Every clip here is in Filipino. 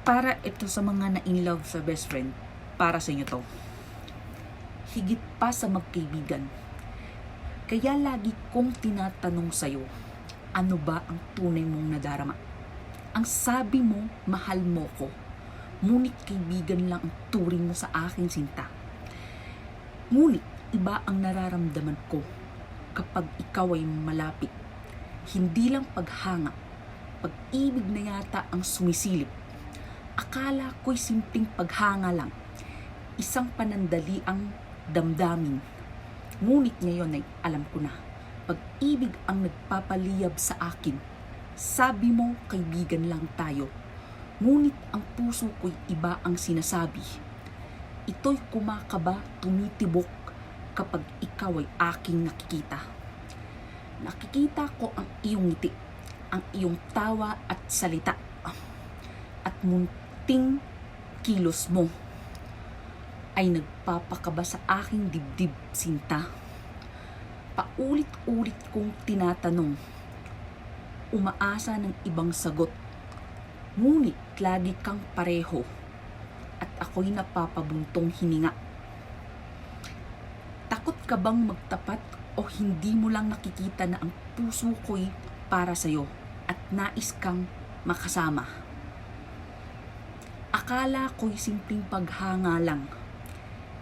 Para ito sa mga na-in-love sa best friend, para sa inyo to. Higit pa sa magkaibigan. Kaya lagi kong tinatanong sa'yo, ano ba ang tunay mong nadarama? Ang sabi mo, mahal mo ko. Ngunit kaibigan lang ang turing mo sa aking sinta. Ngunit iba ang nararamdaman ko kapag ikaw ay malapit. Hindi lang paghanga, pag-ibig na yata ang sumisilip. Akala ko'y simpleng paghanga lang, isang panandali ang damdamin. Ngunit ngayon ay alam ko na, pag-ibig ang nagpapaliyab sa akin. Sabi mo, kaibigan lang tayo. Ngunit ang puso ko'y iba ang sinasabi. Ito'y kumakaba, tumitibok kapag ikaw ay aking nakikita. Nakikita ko ang iyong ngiti, ang iyong tawa at salita, at munting kilos mo ay nagpapakaba sa aking dibdib, sinta. Paulit-ulit kong tinatanong, umaasa ng ibang sagot, ngunit lagi kang pareho at ako'y napapabuntong hininga. Takot ka bang magtapat o hindi mo lang nakikita na ang puso ko'y para sa'yo at nais kang makasama? Akala ko'y simpleng paghanga lang,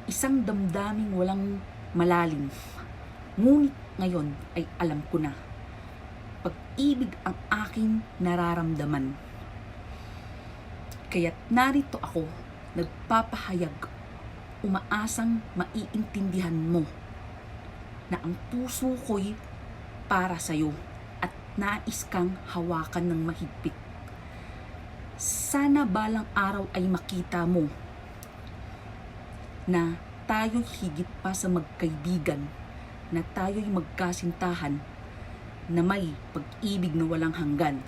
isang damdaming walang malalim. Ngunit ngayon ay alam ko na, pag-ibig ang aking nararamdaman. Kaya't narito ako, nagpapahayag, umaasang maiintindihan mo na ang puso ko'y para sa'yo at nais kang hawakan ng mahigpit. Sana balang araw ay makita mo na tayo'y higit pa sa magkaibigan, na tayo'y magkasintahan, na may pag-ibig na walang hanggan.